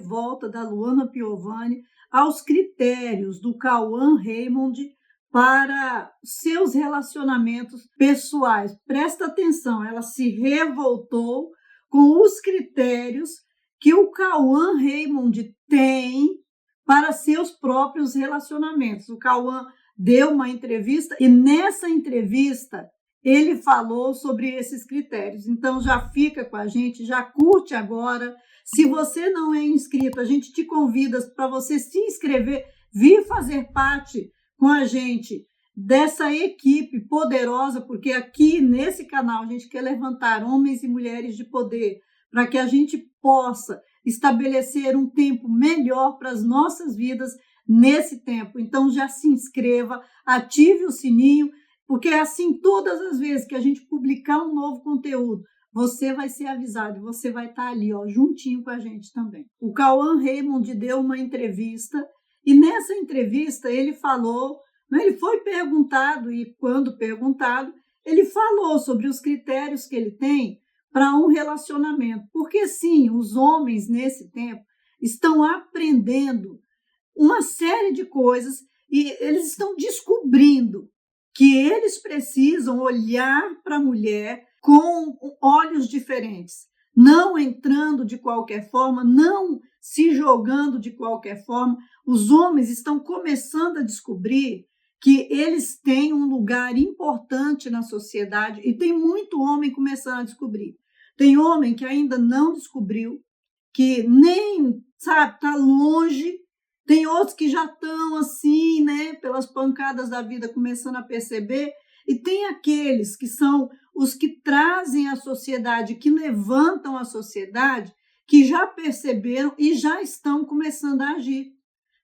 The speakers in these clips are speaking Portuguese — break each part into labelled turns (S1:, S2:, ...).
S1: revolta da Luana Piovani aos critérios do Cauã Raymond para seus relacionamentos pessoais. Presta atenção, ela se revoltou com os critérios que o Cauã Raymond tem para seus próprios relacionamentos. O Cauã deu uma entrevista e nessa entrevista ele falou sobre esses critérios. Então já fica com a gente, já curte agora. Se você não é inscrito, a gente te convida para você se inscrever, vir fazer parte com a gente dessa equipe poderosa, porque aqui nesse canal a gente quer levantar homens e mulheres de poder para que a gente possa estabelecer um tempo melhor para as nossas vidas nesse tempo. Então já se inscreva, ative o sininho, porque é assim, todas as vezes que a gente publicar um novo conteúdo, você vai ser avisado, você vai estar ali, ó, juntinho com a gente também. O Cauã Raymond deu uma entrevista e nessa entrevista ele falou, ele foi perguntado e quando perguntado, ele falou sobre os critérios que ele tem para um relacionamento. Porque sim, os homens nesse tempo estão aprendendo uma série de coisas e eles estão descobrindo que eles precisam olhar para a mulher com olhos diferentes, não entrando de qualquer forma, não se jogando de qualquer forma. Os homens estão começando a descobrir que eles têm um lugar importante na sociedade e tem muito homem começando a descobrir. Tem homem que ainda não descobriu, que nem, sabe, está longe. Tem outros que já estão assim, né, pelas pancadas da vida, começando a perceber. E tem aqueles que são os que trazem a sociedade, que levantam a sociedade, que já perceberam e já estão começando a agir.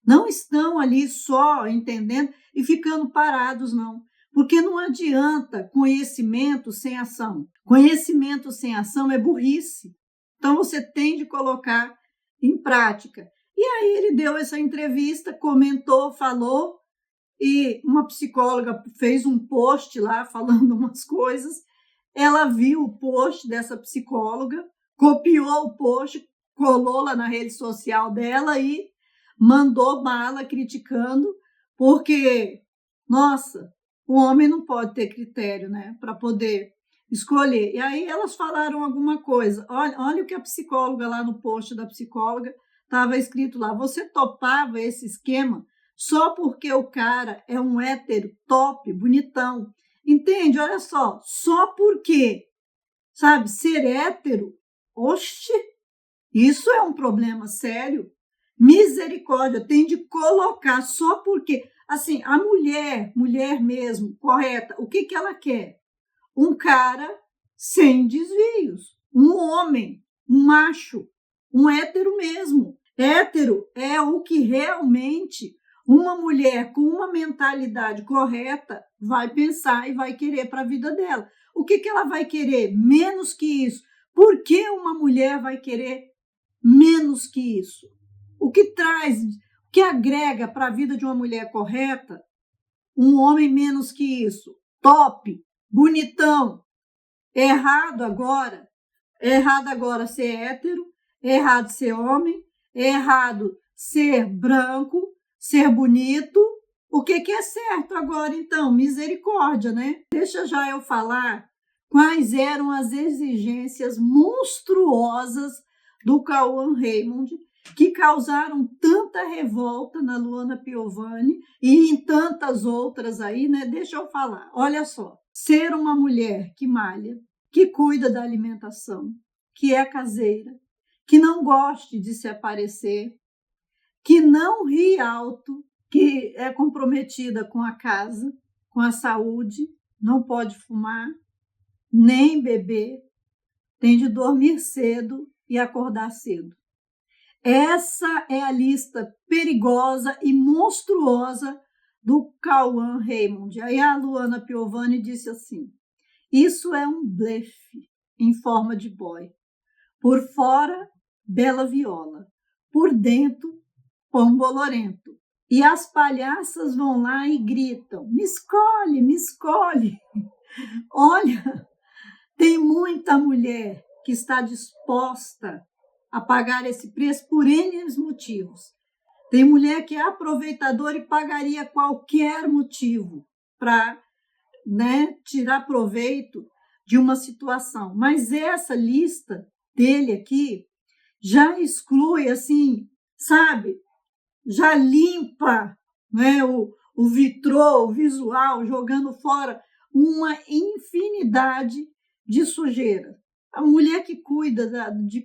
S1: Não estão ali só entendendo e ficando parados, não. Porque não adianta conhecimento sem ação. Conhecimento sem ação é burrice. Então, você tem de colocar em prática. E aí ele deu essa entrevista, comentou, falou, e uma psicóloga fez um post lá falando umas coisas. Ela viu o post dessa psicóloga, copiou o post, colou lá na rede social dela e mandou bala criticando, porque, nossa, o homem não pode ter critério, né, para poder escolher. E aí elas falaram alguma coisa. Olha o que a psicóloga lá no post da psicóloga estava escrito lá: você topava esse esquema só porque o cara é um hétero top, bonitão. Entende? Olha só porque, sabe, ser hétero, oxe, isso é um problema sério. Misericórdia, tem de colocar só porque, assim, a mulher mesmo, correta, o que ela quer? Um cara sem desvios, um homem, um macho, um hétero mesmo. Hétero é o que realmente uma mulher com uma mentalidade correta vai pensar e vai querer para a vida dela. O que ela vai querer? Menos que isso. Por que uma mulher vai querer menos que isso? O que traz, o que agrega para a vida de uma mulher correta? Um homem menos que isso. Top, bonitão. Errado agora ser hétero, errado ser homem, errado ser branco, ser bonito. O que é certo agora, então? Misericórdia, né? Deixa já eu falar quais eram as exigências monstruosas do Cauã Raymond, que causaram tanta revolta na Luana Piovani e em tantas outras aí, né? Deixa eu falar. Olha só, ser uma mulher que malha, que cuida da alimentação, que é caseira, que não goste de se aparecer, que não ri alto, que é comprometida com a casa, com a saúde, não pode fumar, nem beber, tem de dormir cedo e acordar cedo. Essa é a lista perigosa e monstruosa do Cauã Raymond. Aí a Luana Piovani disse assim: isso é um blefe em forma de boy. Por fora, bela viola. Por dentro, pão bolorento. E as palhaças vão lá e gritam: me escolhe, me escolhe. Olha, tem muita mulher que está disposta a pagar esse preço por N motivos. Tem mulher que é aproveitadora e pagaria qualquer motivo para, né, tirar proveito de uma situação. Mas essa lista dele aqui já exclui, assim, sabe? Já limpa, né, o vitrô, o visual, jogando fora uma infinidade de sujeira. A mulher que cuida,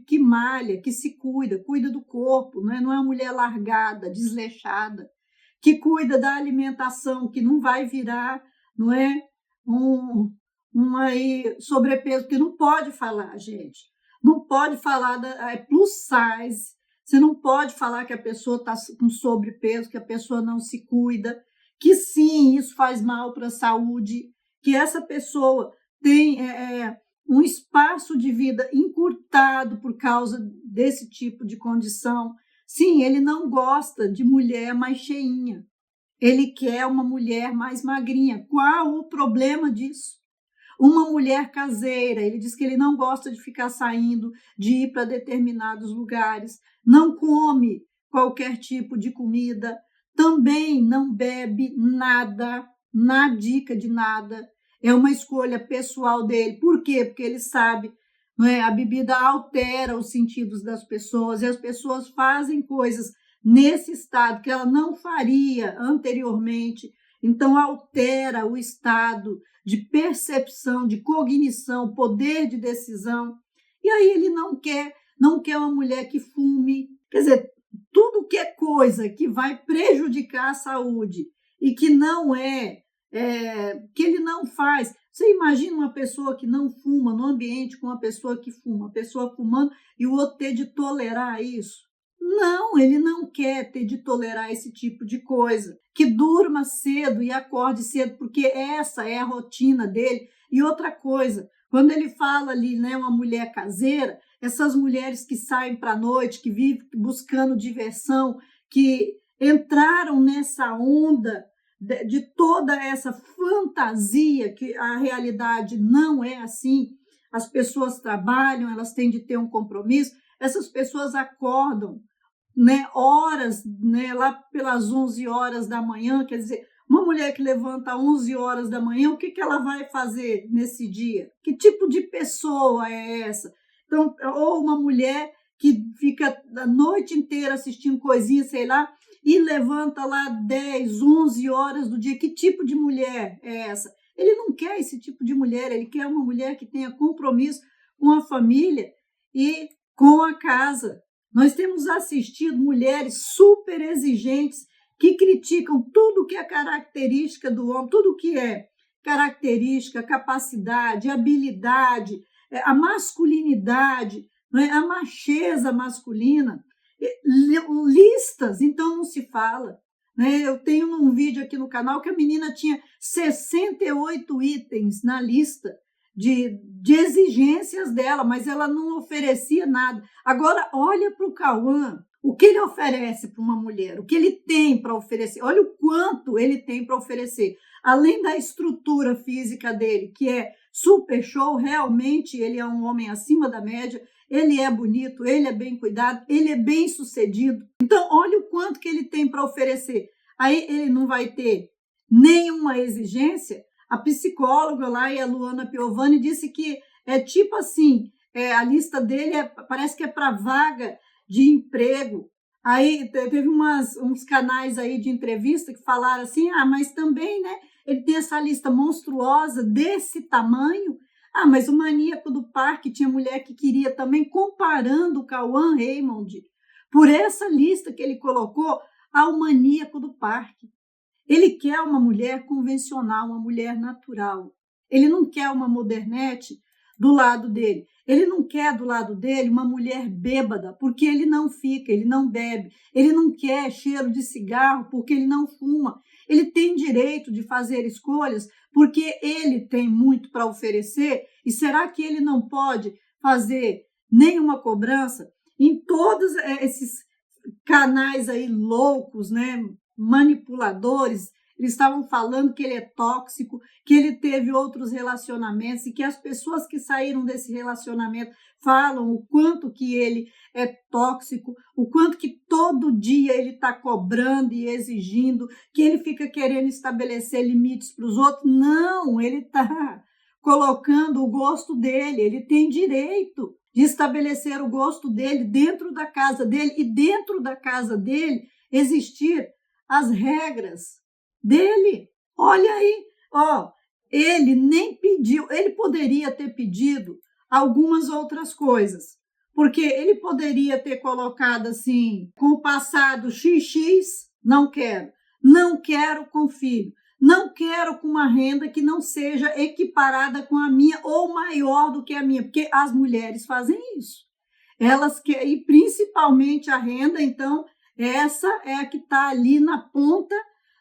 S1: que malha, que se cuida do corpo, não é uma mulher largada, desleixada, que cuida da alimentação, que não vai virar, não é, aí sobrepeso, porque não pode falar, gente. Não pode falar plus size, você não pode falar que a pessoa está com sobrepeso, que a pessoa não se cuida, que sim, isso faz mal para a saúde, que essa pessoa tem um espaço de vida encurtado por causa desse tipo de condição. Sim, ele não gosta de mulher mais cheinha, ele quer uma mulher mais magrinha. Qual o problema disso? Uma mulher caseira, ele diz que ele não gosta de ficar saindo, de ir para determinados lugares, não come qualquer tipo de comida, também não bebe nada, nadica de nada, é uma escolha pessoal dele. Por quê? Porque ele sabe, não é? A bebida altera os sentidos das pessoas e as pessoas fazem coisas nesse estado que ela não faria anteriormente, então altera o estado de percepção, de cognição, poder de decisão. E aí ele não quer uma mulher que fume. Quer dizer, tudo que é coisa que vai prejudicar a saúde e que não que ele não faz. Você imagina uma pessoa que não fuma no ambiente com uma pessoa que fuma, a pessoa fumando e o outro ter de tolerar isso? Não, ele não quer ter de tolerar esse tipo de coisa. Que durma cedo e acorde cedo, porque essa é a rotina dele. E outra coisa, quando ele fala ali, né, uma mulher caseira, essas mulheres que saem para a noite, que vivem buscando diversão, que entraram nessa onda de toda essa fantasia, que a realidade não é assim, as pessoas trabalham, elas têm de ter um compromisso, essas pessoas acordam, né, horas, né, lá pelas 11 horas da manhã, quer dizer, uma mulher que levanta às 11 horas da manhã, o que ela vai fazer nesse dia? Que tipo de pessoa é essa? Então, ou uma mulher que fica a noite inteira assistindo coisinhas, sei lá, e levanta lá 10, 11 horas do dia, que tipo de mulher é essa? Ele não quer esse tipo de mulher, ele quer uma mulher que tenha compromisso com a família e com a casa. Nós temos assistido mulheres super exigentes que criticam tudo que é característica do homem, tudo que é característica, capacidade, habilidade, a masculinidade, não é? A macheza masculina, listas, então não se fala. Né? Eu tenho um vídeo aqui no canal que a menina tinha 68 itens na lista de exigências dela, mas ela não oferecia nada. Agora, olha para o Cauã, o que ele oferece para uma mulher, o que ele tem para oferecer, olha o quanto ele tem para oferecer. Além da estrutura física dele, que é super show, realmente ele é um homem acima da média, ele é bonito, ele é bem cuidado, ele é bem sucedido. Então, olha o quanto que ele tem para oferecer. Aí ele não vai ter nenhuma exigência. A psicóloga lá, a Luana Piovani, disse que é tipo assim, a lista dele parece que é para vaga de emprego. Aí teve uns canais aí de entrevista que falaram assim, mas também, né, ele tem essa lista monstruosa desse tamanho. Mas o Maníaco do Parque tinha mulher que queria também, comparando o Cauã Raymond, por essa lista que ele colocou, ao Maníaco do Parque. Ele quer uma mulher convencional, uma mulher natural. Ele não quer uma modernete do lado dele. Ele não quer do lado dele uma mulher bêbada, porque ele não fica, ele não bebe. Ele não quer cheiro de cigarro, porque ele não fuma. Ele tem direito de fazer escolhas, porque ele tem muito para oferecer. E será que ele não pode fazer nenhuma cobrança em todos esses canais aí loucos, né? Manipuladores, eles estavam falando que ele é tóxico, que ele teve outros relacionamentos e que as pessoas que saíram desse relacionamento falam o quanto que ele é tóxico, o quanto que todo dia ele está cobrando e exigindo, que ele fica querendo estabelecer limites para os outros. Não, ele está colocando o gosto dele, ele tem direito de estabelecer o gosto dele dentro da casa dele e dentro da casa dele existir as regras dele. Olha aí, ó, ele nem pediu, ele poderia ter pedido algumas outras coisas, porque ele poderia ter colocado assim, com o passado XX, não quero com filho, não quero com uma renda que não seja equiparada com a minha ou maior do que a minha, porque as mulheres fazem isso. Elas querem, e principalmente a renda, então, essa é a que está ali na ponta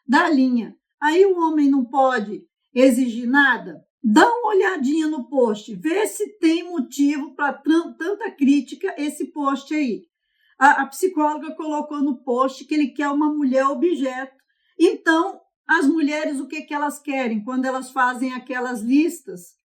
S1: da linha. Aí o homem não pode exigir nada? Dá uma olhadinha no post, vê se tem motivo para tanta crítica esse post aí. A psicóloga colocou no post que ele quer uma mulher objeto. Então, as mulheres, o que elas querem quando elas fazem aquelas listas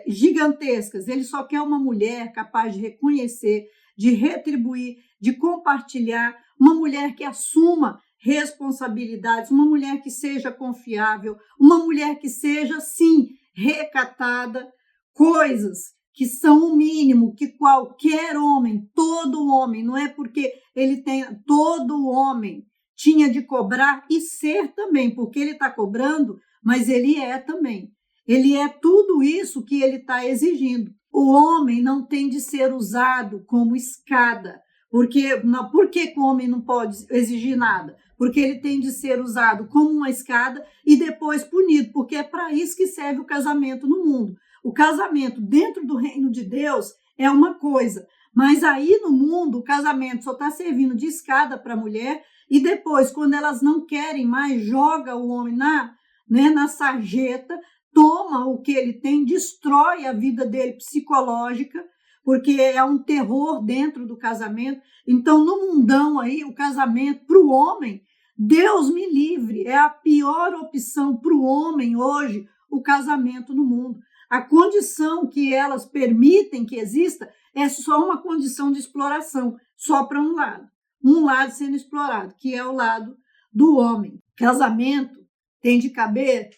S1: gigantescas? Ele só quer uma mulher capaz de reconhecer, de retribuir, de compartilhar, uma mulher que assuma responsabilidades, uma mulher que seja confiável, uma mulher que seja, sim, recatada, coisas que são o mínimo que qualquer homem, todo homem, não é porque ele tem, todo homem tinha de cobrar e ser também, porque ele está cobrando, mas ele é também. Ele é tudo isso que ele está exigindo. O homem não tem de ser usado como escada. Por que o homem não pode exigir nada? Porque ele tem de ser usado como uma escada e depois punido, porque é para isso que serve o casamento no mundo. O casamento dentro do reino de Deus é uma coisa, mas aí no mundo o casamento só está servindo de escada para a mulher e depois, quando elas não querem mais, joga o homem na sarjeta, toma o que ele tem, destrói a vida dele psicológica, porque é um terror dentro do casamento. Então, no mundão aí, o casamento para o homem, Deus me livre, é a pior opção para o homem hoje, o casamento no mundo. A condição que elas permitem que exista é só uma condição de exploração, só para um lado sendo explorado, que é o lado do homem. Casamento tem de caber,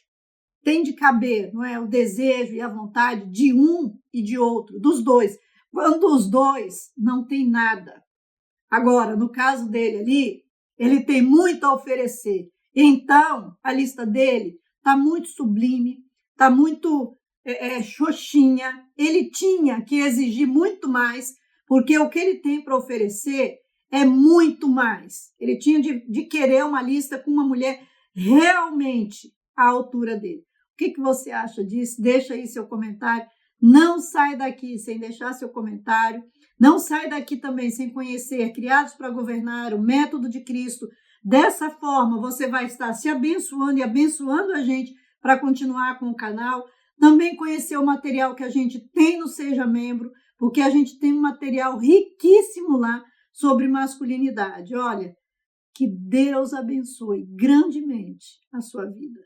S1: não é, o desejo e a vontade de um e de outro, dos dois. Quando os dois não tem nada. Agora, no caso dele ali, ele tem muito a oferecer. Então, a lista dele está muito sublime, está muito xoxinha. Ele tinha que exigir muito mais, porque o que ele tem para oferecer é muito mais. Ele tinha de querer uma lista com uma mulher realmente à altura dele. O que você acha disso? Deixa aí seu comentário. Não sai daqui sem deixar seu comentário. Não sai daqui também sem conhecer Criados para Governar, o método de Cristo. Dessa forma, você vai estar se abençoando e abençoando a gente para continuar com o canal. Também conhecer o material que a gente tem no Seja Membro, porque a gente tem um material riquíssimo lá sobre masculinidade. Olha, que Deus abençoe grandemente a sua vida.